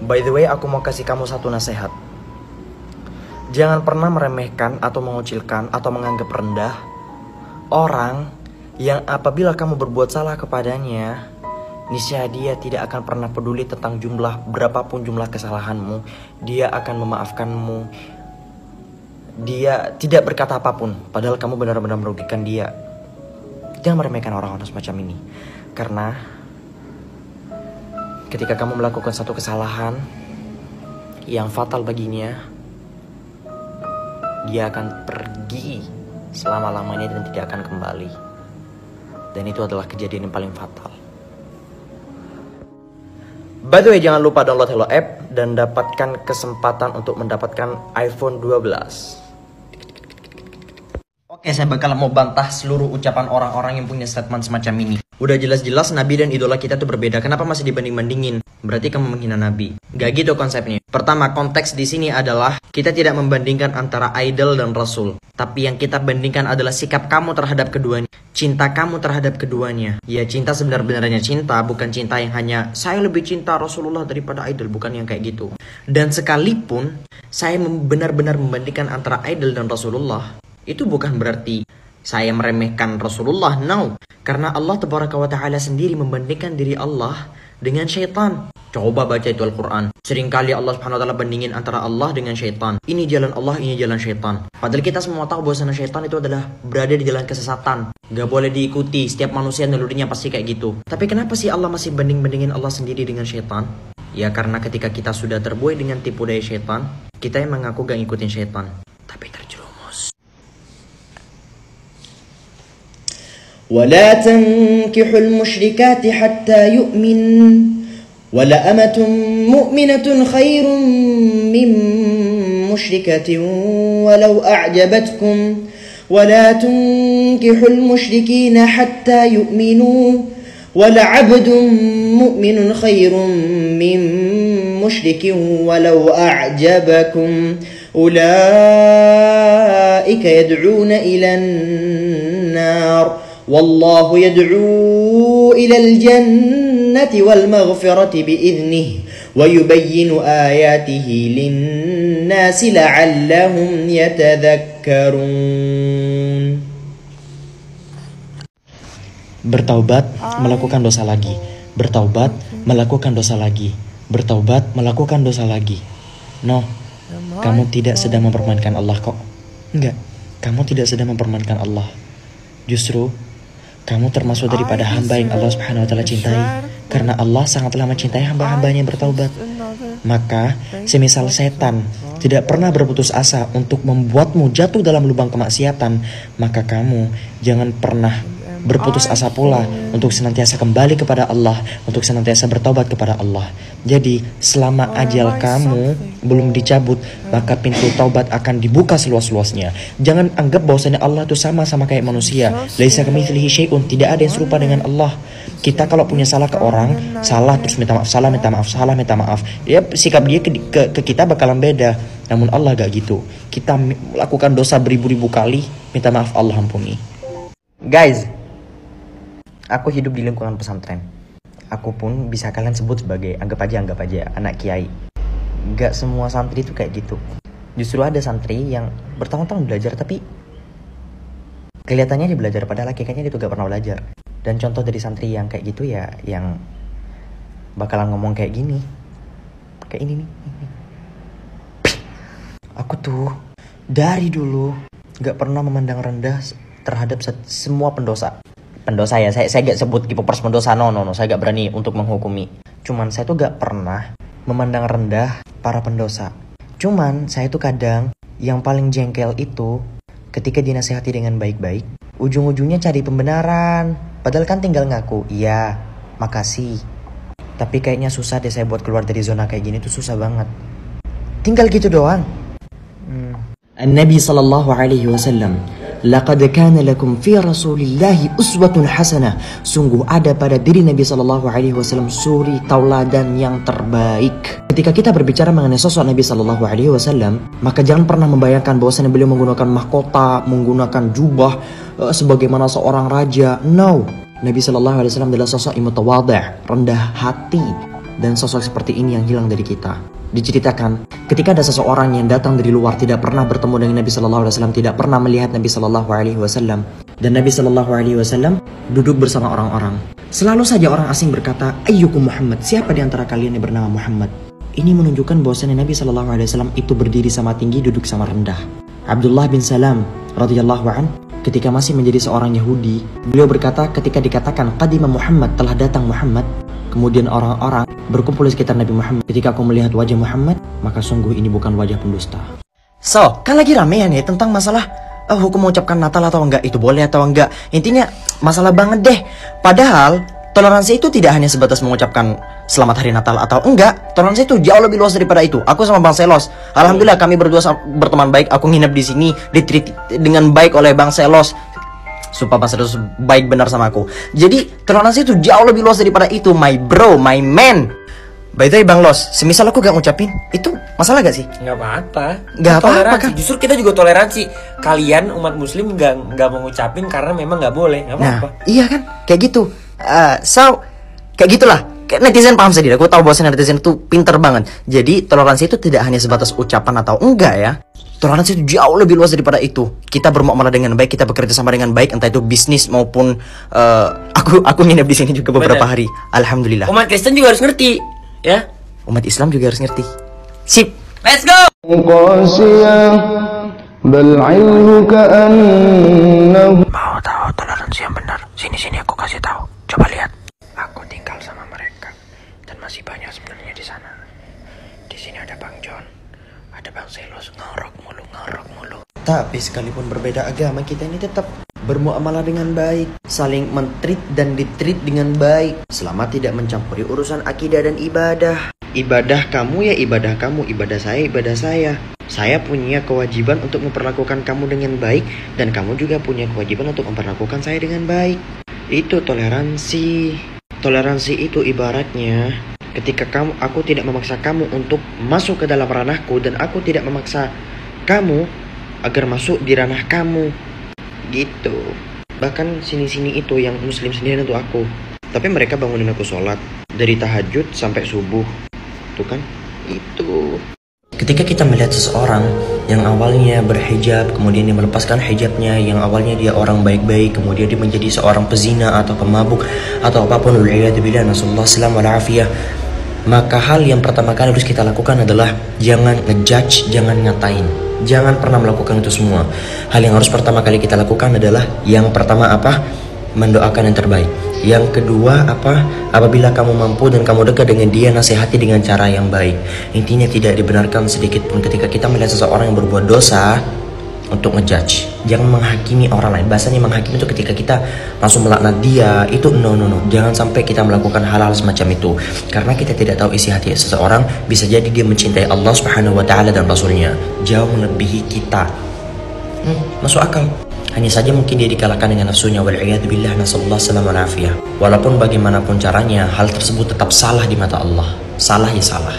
By the way, aku mau kasih kamu satu nasihat. Jangan pernah meremehkan atau mengucilkan atau menganggap rendah orang yang apabila kamu berbuat salah kepadanya, niscaya dia tidak akan pernah peduli tentang berapapun jumlah kesalahanmu. Dia akan memaafkanmu. Dia tidak berkata apapun, padahal kamu benar-benar merugikan dia. Jangan meremehkan orang-orang semacam ini. Karena ketika kamu melakukan satu kesalahan yang fatal baginya, dia akan pergi selama-lamanya dan tidak akan kembali. Dan itu adalah kejadian yang paling fatal. By the way, jangan lupa download Hello App dan dapatkan kesempatan untuk mendapatkan iPhone 12. Oke, saya bakal mau bantah seluruh ucapan orang-orang yang punya statement semacam ini. Udah jelas-jelas Nabi dan idola kita tuh berbeda. Kenapa masih dibanding-bandingin? Berarti kamu menghina Nabi. Gak gitu konsepnya. Pertama, konteks di sini adalah kita tidak membandingkan antara idol dan Rasul. Tapi yang kita bandingkan adalah sikap kamu terhadap keduanya. Cinta kamu terhadap keduanya. Ya, cinta sebenar-benarnya cinta, bukan cinta yang hanya saya lebih cinta Rasulullah daripada idol, bukan yang kayak gitu. Dan sekalipun saya benar-benar membandingkan antara idol dan Rasulullah, itu bukan berarti saya meremehkan Rasulullah, no. Karena Allah Tabaraka wa Ta'ala sendiri membandingkan diri Allah dengan syaitan. Coba baca itu Al-Quran. Seringkali Allah Subhanahu wa Ta'ala bandingin antara Allah dengan syaitan. Ini jalan Allah, ini jalan syaitan. Padahal kita semua tahu bahwa syaitan itu adalah berada di jalan kesesatan. Gak boleh diikuti. Setiap manusia nalurinya pasti kayak gitu. Tapi kenapa sih Allah masih banding-bandingin Allah sendiri dengan syaitan? Ya karena ketika kita sudah terbuai dengan tipu daya syaitan, kita yang mengaku gak ngikutin syaitan, tapi terjerumus. ولا تنكحوا المشركات حتى يؤمن ولأمة مؤمنة خير من مشركة ولو أعجبتكم ولا تنكحوا المشركين حتى يؤمنوا ولعبد مؤمن خير من مشرك ولو أعجبكم أولئك يدعون إلى النار والله يدعو إلى الجنة والمغفرة بإذنه ويبين آياته للناس لعلهم يتذكرون. Bertaubat, melakukan dosa lagi. Bertaubat, melakukan dosa lagi. Bertaubat, melakukan dosa lagi. No, kamu tidak sedang mempermainkan Allah kok. Enggak, kamu tidak sedang mempermainkan Allah. Justru kamu termasuk daripada hamba yang Allah Subhanahu wa Ta'ala cintai. Karena Allah sangatlah mencintai hamba-hambanya yang bertaubat. Maka semisal setan tidak pernah berputus asa untuk membuatmu jatuh dalam lubang kemaksiatan, maka kamu jangan pernah berputus asa pula untuk senantiasa kembali kepada Allah, untuk senantiasa bertaubat kepada Allah. Jadi selama ajal kamu belum dicabut, maka pintu taubat akan dibuka seluas-luasnya. Jangan anggap bahwasanya Allah itu sama kayak manusia. Laisa kamitslihi syai'un, tidak ada yang serupa dengan Allah. Kita kalau punya salah ke orang, salah terus minta maaf, salah minta maaf, salah minta maaf. Ya sikap dia ke kita bakalan beda. Namun Allah gak gitu. Kita melakukan dosa beribu-ribu kali, minta maaf Allah ampuni. Guys, aku hidup di lingkungan pesantren. Aku pun bisa kalian sebut sebagai anggap aja anak kiai. Gak semua santri itu kayak gitu. Justru ada santri yang bertahun-tahun belajar tapi kelihatannya dia belajar padahal hakikatnya dia tuh gak pernah belajar. Dan contoh dari santri yang kayak gitu ya, yang bakalan ngomong kayak gini, kayak ini nih. Aku tuh dari dulu gak pernah memandang rendah terhadap semua pendosa ya, saya gak sebut K-popers pendosa, no, saya gak berani untuk menghukumi. Cuman saya tuh gak pernah memandang rendah para pendosa. Cuman saya tuh kadang yang paling jengkel itu ketika dinasihati dengan baik-baik, ujung-ujungnya cari pembenaran. Padahal kan tinggal ngaku, iya, makasih. Tapi kayaknya susah deh saya buat keluar dari zona kayak gini tuh, susah banget. Tinggal gitu doang. Nabi sallallahu alaihi wasallam, laqad kana lakum fi Rasulillahi uswatun hasanah. Sungguh ada pada diri Nabi sallallahu alaihi wasallam suri tauladan yang terbaik. Ketika kita berbicara mengenai sosok Nabi sallallahu alaihi wasallam, maka jangan pernah membayangkan bahwasanya beliau menggunakan mahkota, menggunakan jubah sebagaimana seorang raja. No, Nabi sallallahu alaihi wasallam adalah sosok yang mutawadhi', rendah hati. dan sosok seperti ini yang hilang dari kita. Diceritakan, ketika ada seseorang yang datang dari luar, tidak pernah bertemu dengan Nabi Sallallahu Alaihi Wasallam, tidak pernah melihat Nabi Sallallahu Alaihi Wasallam, dan Nabi Sallallahu Alaihi Wasallam duduk bersama orang-orang. Selalu saja orang asing berkata, ayyukum Muhammad, siapa di antara kalian yang bernama Muhammad? Ini menunjukkan bahwasanya Nabi Sallallahu Alaihi Wasallam itu berdiri sama tinggi, duduk sama rendah. Abdullah bin Salam radhiyallahu an, ketika masih menjadi seorang Yahudi, beliau berkata ketika dikatakan qadima Muhammad, telah datang Muhammad, kemudian orang-orang berkumpul di sekitar Nabi Muhammad. Ketika aku melihat wajah Muhammad, maka sungguh ini bukan wajah pendusta. So, kan lagi ramean ya tentang masalah hukum mengucapkan Natal atau enggak, itu boleh atau enggak. Intinya masalah banget deh. Padahal toleransi itu tidak hanya sebatas mengucapkan selamat hari Natal atau enggak. Toleransi itu jauh lebih luas daripada itu. Aku sama Bang Selos, alhamdulillah kami berdua berteman baik. Aku nginep di sini, ditreat dengan baik oleh Bang Selos. Sumpah Bang Selos baik benar sama aku. Jadi toleransi itu jauh lebih luas daripada itu, my bro, my man. By the way Bang Los, semisal aku gak ngucapin, itu masalah gak sih? Nggak apa-apa. Nggak apa-apa kan? Justru kita juga toleransi. Kalian umat muslim nggak mau ngucapin karena memang nggak boleh. Nggak apa-apa. Nah, iya kan? Kayak gitu. So, kayak gitulah. Kayak netizen paham sendiri. Aku tahu bahwa netizen itu pinter banget. Jadi toleransi itu tidak hanya sebatas ucapan atau enggak ya. Toleransi itu jauh lebih luas daripada itu. Kita bermuamalah dengan baik, kita bekerja sama dengan baik, entah itu bisnis maupun aku nginep di sini juga beberapa hari. Alhamdulillah. Umat Kristen juga harus ngerti, ya. Umat Islam juga harus ngerti. Sip. Let's go. Mau tahu toleransi yang benar? Sini aku kasih tahu. Coba lihat. Aku tinggal sama mereka dan masih banyak sebenarnya di sana. Di sini ada Bang John, ada Bang Selos, ngorok mulu. Tapi sekalipun berbeda agama, kita ini tetap bermuamalah dengan baik, saling mentreat dan ditreat dengan baik, selama tidak mencampuri urusan akidah dan ibadah. Ibadah kamu ya ibadah kamu, ibadah saya ibadah saya. Saya punya kewajiban untuk memperlakukan kamu dengan baik, dan kamu juga punya kewajiban untuk memperlakukan saya dengan baik. Itu toleransi. Toleransi itu ibaratnya ketika aku tidak memaksa kamu untuk masuk ke dalam ranahku, dan aku tidak memaksa kamu agar masuk di ranah kamu. Gitu. Bahkan sini-sini itu yang muslim sendiri untuk aku. Tapi mereka bangunin aku sholat dari tahajud sampai subuh. Tuh kan? Itu. Ketika kita melihat seseorang yang awalnya berhijab, kemudian dia melepaskan hijabnya, yang awalnya dia orang baik-baik, kemudian dia menjadi seorang pezina atau pemabuk atau apapun, wal'iyadzubillah, nasallallahu salam wal afiyah, maka hal yang pertama kali harus kita lakukan adalah jangan ngejudge, jangan ngatain. Jangan pernah melakukan itu semua. Hal yang harus pertama kali kita lakukan adalah yang pertama apa? Mendoakan yang terbaik. Yang kedua apa? Apabila kamu mampu dan kamu dekat dengan dia, nasihati dengan cara yang baik. Intinya tidak dibenarkan sedikit pun ketika kita melihat seseorang yang berbuat dosa untuk ngejudge. Jangan menghakimi orang lain. Bahasanya menghakimi itu ketika kita langsung melaknat dia. Itu no. Jangan sampai kita melakukan hal-hal semacam itu. Karena kita tidak tahu isi hati seseorang. Bisa jadi dia mencintai Allah Subhanahu wa Ta'ala dan Rasulnya jauh melebihi kita. Masuk akal. Hanya saja mungkin dia dikalahkan dengan nafsunya, wal'iyadzubillah, nasallallahu salam wal afiyah. Walaupun bagaimanapun caranya, hal tersebut tetap salah di mata Allah. Salah ya salah.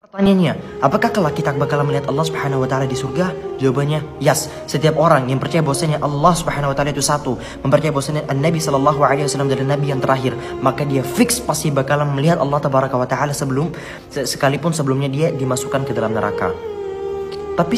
Pertanyaannya, apakah kelak kita bakal melihat Allah Subhanahu wa Ta'ala di surga? Jawabannya, yes. Setiap orang yang percaya bahwasanya Allah Subhanahu wa Ta'ala itu satu, mempercayai bahwasanya Nabi Sallallahu Alaihi Wasallam adalah Nabi yang terakhir, maka dia fix pasti bakal melihat Allah Tabaraka wa Ta'ala sekalipun sebelumnya dia dimasukkan ke dalam neraka. Tapi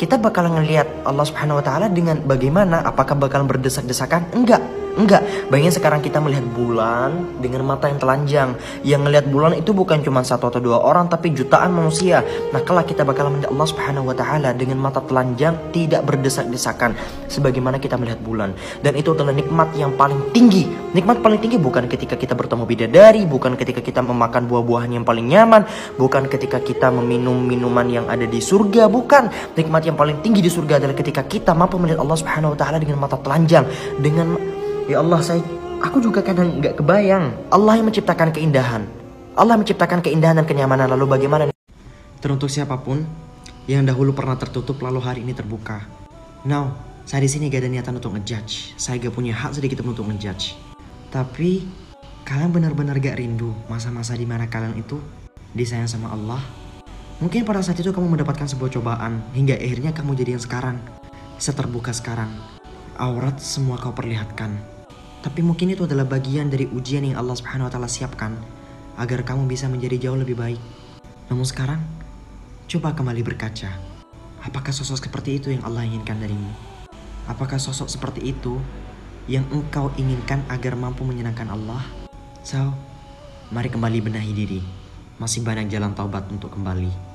kita bakal ngelihat Allah Subhanahu wa Ta'ala dengan bagaimana? Apakah bakal berdesak-desakan? Enggak. Bayangin sekarang kita melihat bulan dengan mata yang telanjang. Yang ngelihat bulan itu bukan cuma satu atau dua orang, tapi jutaan manusia. Nah, kelak kita bakal melihat Allah Subhanahu wa Ta'ala dengan mata telanjang, tidak berdesak-desakan sebagaimana kita melihat bulan. Dan itu adalah nikmat yang paling tinggi. Nikmat paling tinggi bukan ketika kita bertemu bidadari, bukan ketika kita memakan buah-buahan yang paling nyaman, bukan ketika kita meminum minuman yang ada di surga, bukan. Nikmat yang paling tinggi di surga adalah ketika kita mampu melihat Allah Subhanahu wa Ta'ala dengan mata telanjang, dengan ya Allah, aku juga kadang nggak kebayang. Allah yang menciptakan keindahan. Allah menciptakan keindahan dan kenyamanan. Lalu bagaimana? Teruntuk siapapun yang dahulu pernah tertutup lalu hari ini terbuka. Now, saya di sini gak ada niatan untuk ngejudge. Saya gak punya hak sedikit pun untuk ngejudge. Tapi kalian benar-benar gak rindu masa-masa di mana kalian itu disayang sama Allah? Mungkin pada saat itu kamu mendapatkan sebuah cobaan hingga akhirnya kamu jadi yang sekarang, seterbuka sekarang. Aurat semua kau perlihatkan. Tapi mungkin itu adalah bagian dari ujian yang Allah Subhanahu wa Ta'ala siapkan agar kamu bisa menjadi jauh lebih baik. Namun sekarang, coba kembali berkaca. Apakah sosok seperti itu yang Allah inginkan darimu? Apakah sosok seperti itu yang engkau inginkan agar mampu menyenangkan Allah? So, mari kembali benahi diri. Masih banyak jalan taubat untuk kembali.